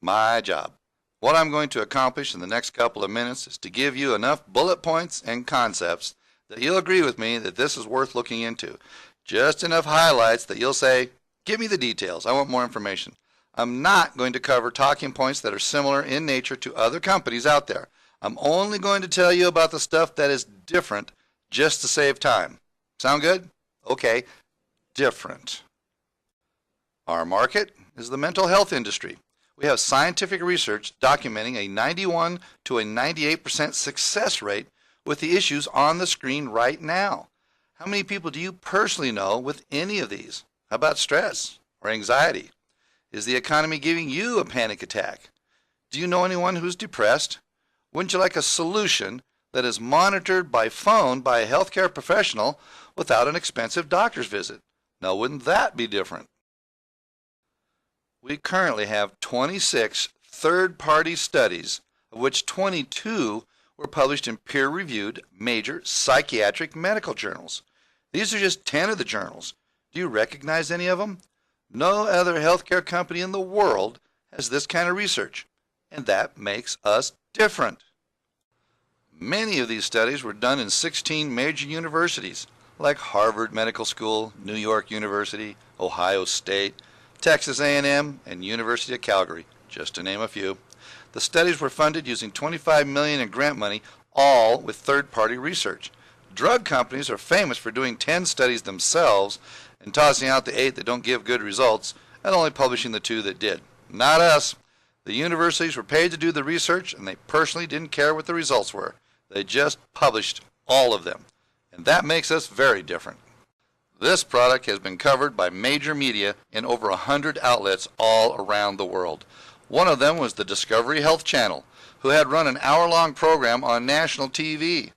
My job. What I'm going to accomplish in the next couple of minutes is to give you enough bullet points and concepts that you'll agree with me that this is worth looking into. Just enough highlights that you'll say, give me the details, I want more information. I'm not going to cover talking points that are similar in nature to other companies out there. I'm only going to tell you about the stuff that is different just to save time. Sound good? Okay, different. Our market is the mental health industry. We have scientific research documenting a 91 to a 98% success rate with the issues on the screen right now. How many people do you personally know with any of these? How about stress or anxiety? Is the economy giving you a panic attack? Do you know anyone who's depressed? Wouldn't you like a solution that is monitored by phone by a healthcare professional without an expensive doctor's visit? Now, wouldn't that be different? We currently have 26 third-party studies, of which 22 were published in peer-reviewed major psychiatric medical journals. These are just 10 of the journals. Do you recognize any of them? No other healthcare company in the world has this kind of research, and that makes us different. Many of these studies were done in 16 major universities, like Harvard Medical School, New York University, Ohio State, Texas A&M, and University of Calgary, just to name a few. The studies were funded using $25 million in grant money, all with third-party research. Drug companies are famous for doing 10 studies themselves and tossing out the 8 that don't give good results and only publishing the 2 that did. Not us. The universities were paid to do the research, and they personally didn't care what the results were. They just published all of them. And that makes us very different. This product has been covered by major media in over 100 outlets all around the world. One of them was the Discovery Health Channel, who had run an hour-long program on national TV.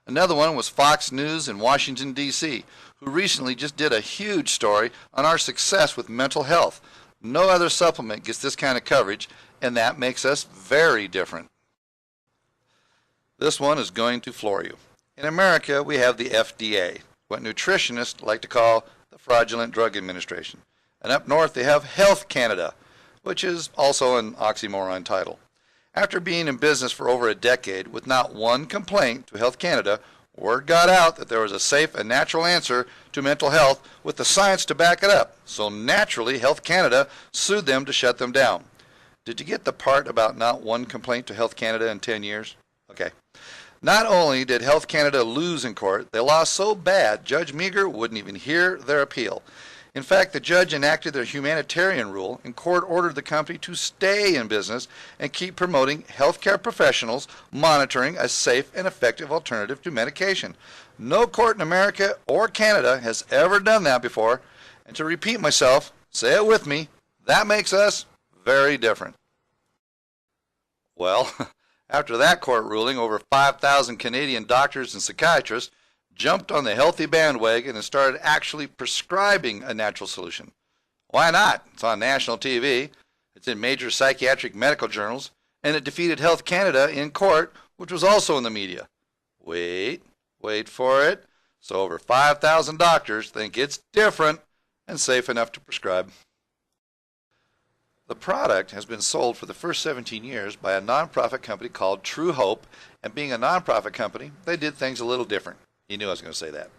Another one was Fox News in Washington, D.C., who recently just did a huge story on our success with mental health. No other supplement gets this kind of coverage, and that makes us very different. This one is going to floor you. In America, we have the FDA, what nutritionists like to call the Fraudulent Drug Administration. And up north, they have Health Canada, which is also an oxymoron title. After being in business for over a decade with not one complaint to Health Canada, word got out that there was a safe and natural answer to mental health with the science to back it up. So naturally, Health Canada sued them to shut them down. Did you get the part about not one complaint to Health Canada in 10 years? Okay. Not only did Health Canada lose in court, they lost so bad Judge Meagher wouldn't even hear their appeal. In fact, the judge enacted their humanitarian rule, and court ordered the company to stay in business and keep promoting healthcare professionals monitoring a safe and effective alternative to medication. No court in America or Canada has ever done that before. And to repeat myself, say it with me, that makes us very different. Well, after that court ruling, over 5,000 Canadian doctors and psychiatrists jumped on the healthy bandwagon and started actually prescribing a natural solution. Why not? It's on national TV, it's in major psychiatric medical journals, and it defeated Health Canada in court, which was also in the media. Wait for it. So over 5,000 doctors think it's different and safe enough to prescribe. The product has been sold for the first 17 years by a nonprofit company called True Hope, and being a nonprofit company, they did things a little different. You knew I was going to say that.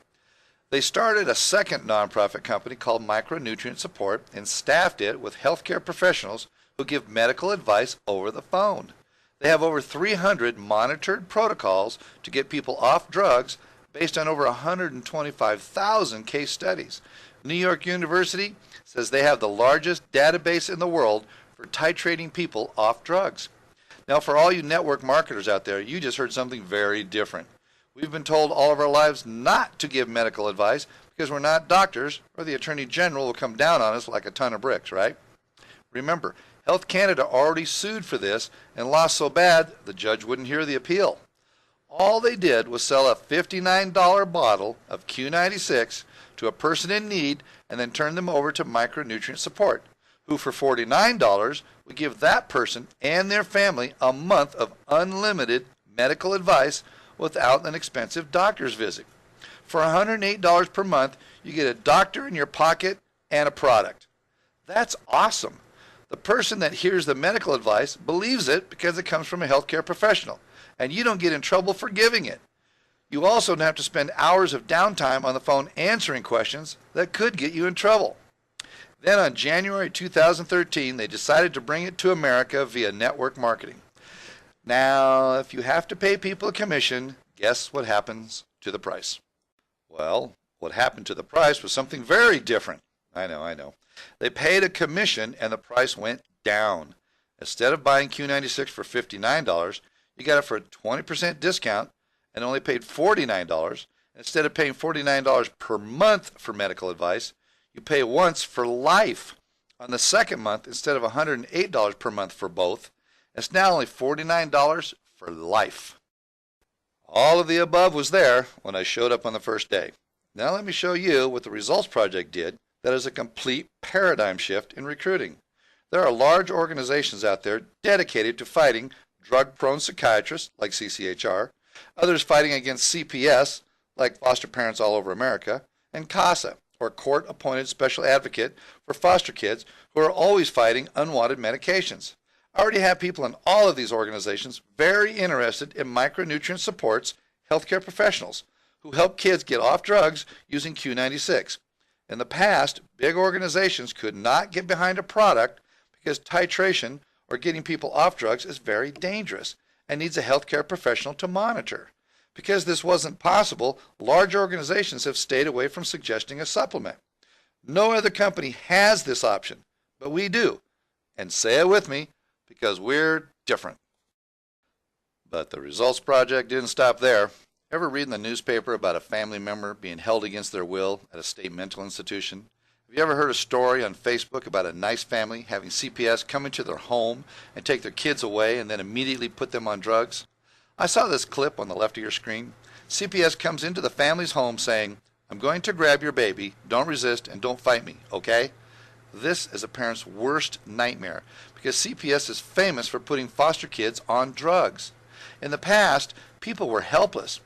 They started a second nonprofit company called Micronutrient Support and staffed it with healthcare professionals who give medical advice over the phone. They have over 300 monitored protocols to get people off drugs based on over 125,000 case studies. New York University says they have the largest database in the world for titrating people off drugs. Now, for all you network marketers out there, you just heard something very different. We've been told all of our lives not to give medical advice because we're not doctors, or the Attorney General will come down on us like a ton of bricks, right? Remember, Health Canada already sued for this and lost so bad the judge wouldn't hear the appeal. All they did was sell a $59 bottle of Q96 to a person in need and then turn them over to Micronutrient Support, who for $49 would give that person and their family a month of unlimited medical advice without an expensive doctor's visit. For $108 per month, you get a doctor in your pocket and a product. That's awesome. The person that hears the medical advice believes it because it comes from a healthcare professional, and you don't get in trouble for giving it. You also don't have to spend hours of downtime on the phone answering questions that could get you in trouble. Then on January 2013, they decided to bring it to America via network marketing. Now, if you have to pay people a commission, guess what happens to the price? Well, what happened to the price was something very different. I know. They paid a commission and the price went down. Instead of buying Q96 for $59, you got it for a 20% discount and only paid $49. Instead of paying $49 per month for medical advice, you pay once for life. On the second month, instead of $108 per month for both, it's now only $49 for life. All of the above was there when I showed up on the first day. Now let me show you what the Results Project did that is a complete paradigm shift in recruiting. There are large organizations out there dedicated to fighting drug-prone psychiatrists like CCHR, others fighting against CPS like Foster Parents All Over America, and CASA, or Court-Appointed Special Advocate for Foster Kids, who are always fighting unwanted medications. I already have people in all of these organizations very interested in micronutrient supports, healthcare professionals who help kids get off drugs using Q96. In the past, big organizations could not get behind a product because titration or getting people off drugs is very dangerous and needs a healthcare professional to monitor. Because this wasn't possible, large organizations have stayed away from suggesting a supplement. No other company has this option, but we do. And say it with me, because we're different. But the Results Project didn't stop there. Ever read in the newspaper about a family member being held against their will at a state mental institution? Have you ever heard a story on Facebook about a nice family having CPS come into their home and take their kids away and then immediately put them on drugs? I saw this clip on the left of your screen. CPS comes into the family's home saying, "I'm going to grab your baby, don't resist and don't fight me, okay?" This is a parent's worst nightmare because CPS is famous for putting foster kids on drugs. In the past, people were helpless.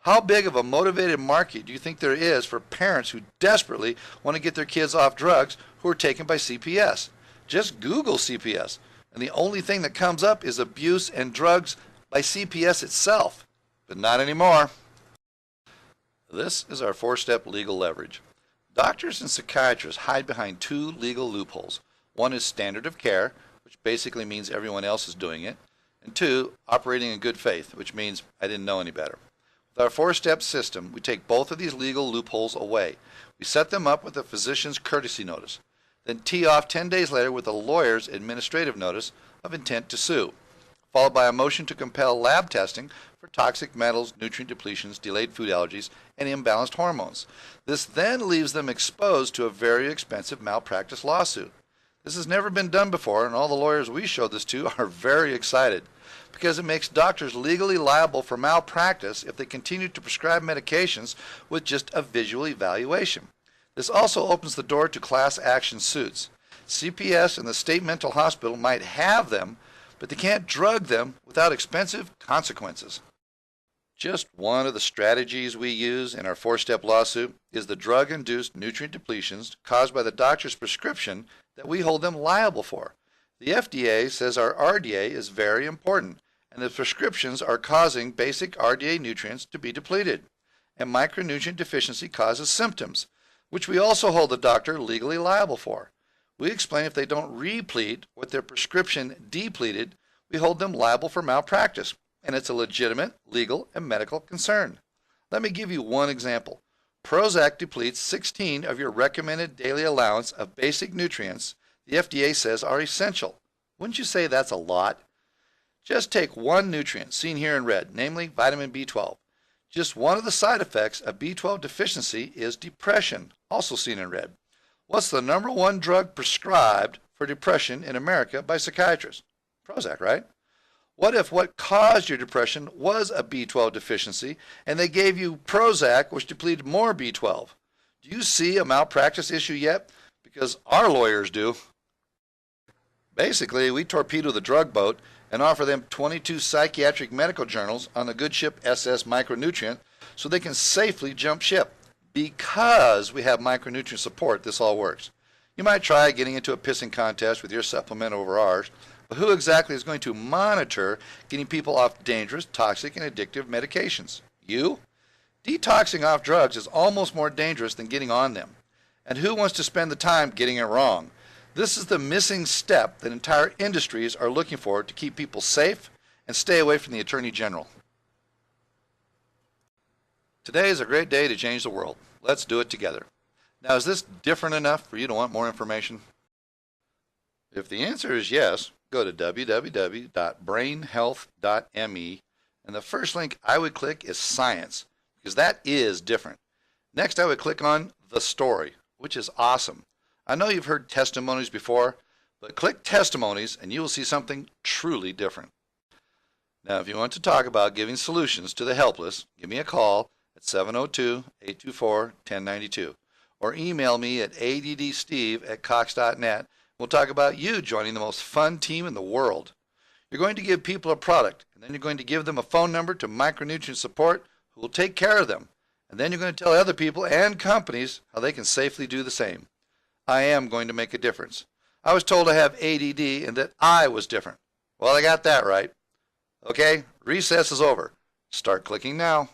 How big of a motivated market do you think there is for parents who desperately want to get their kids off drugs who are taken by CPS? Just Google CPS, and the only thing that comes up is abuse and drugs by CPS itself. But not anymore. This is our four-step legal leverage. Doctors and psychiatrists hide behind two legal loopholes. One is standard of care, which basically means everyone else is doing it. And two, operating in good faith, which means I didn't know any better. With our four-step system, we take both of these legal loopholes away. We set them up with a physician's courtesy notice, then tee off 10 days later with a lawyer's administrative notice of intent to sue, followed by a motion to compel lab testing for toxic metals, nutrient depletions, delayed food allergies, and imbalanced hormones. This then leaves them exposed to a very expensive malpractice lawsuit. This has never been done before, and all the lawyers we showed this to are very excited because it makes doctors legally liable for malpractice if they continue to prescribe medications with just a visual evaluation. This also opens the door to class action suits. CPS and the state mental hospital might have them, but they can't drug them without expensive consequences. Just one of the strategies we use in our four-step lawsuit is the drug-induced nutrient depletions caused by the doctor's prescription that we hold them liable for. The FDA says our RDA is very important, and the prescriptions are causing basic RDA nutrients to be depleted. And micronutrient deficiency causes symptoms, which we also hold the doctor legally liable for. We explain if they don't replete what their prescription depleted, we hold them liable for malpractice, and it's a legitimate legal and medical concern. Let me give you one example. Prozac depletes 16 of your recommended daily allowance of basic nutrients the FDA says are essential. Wouldn't you say that's a lot? Just take one nutrient seen here in red, namely vitamin B12. Just one of the side effects of B12 deficiency is depression, also seen in red. What's the number one drug prescribed for depression in America by psychiatrists? Prozac, right? What if what caused your depression was a B12 deficiency and they gave you Prozac, which depleted more B12? Do you see a malpractice issue yet? Because our lawyers do. Basically, we torpedo the drug boat and offer them 22 psychiatric medical journals on the good ship SS Micronutrient so they can safely jump ship. Because we have micronutrient support, this all works. You might try getting into a pissing contest with your supplement over ours, but who exactly is going to monitor getting people off dangerous, toxic, and addictive medications? You? Detoxing off drugs is almost more dangerous than getting on them. And who wants to spend the time getting it wrong? This is the missing step that entire industries are looking for to keep people safe and stay away from the Attorney General. Today is a great day to change the world. Let's do it together. Now, is this different enough for you to want more information? If the answer is yes, go to www.brainhealth.me, and the first link I would click is Science, because that is different. Next, I would click on The Story, which is awesome. I know you've heard testimonies before, but click Testimonies and you will see something truly different. Now, if you want to talk about giving solutions to the helpless, give me a call at 702-824-1092 or email me at addsteve@cox.net. We'll talk about you joining the most fun team in the world. You're going to give people a product, and then you're going to give them a phone number to micronutrient support who will take care of them. And then you're going to tell other people and companies how they can safely do the same. I am going to make a difference. I was told I have ADD and that I was different. Well, I got that right. Okay, recess is over. Start clicking now.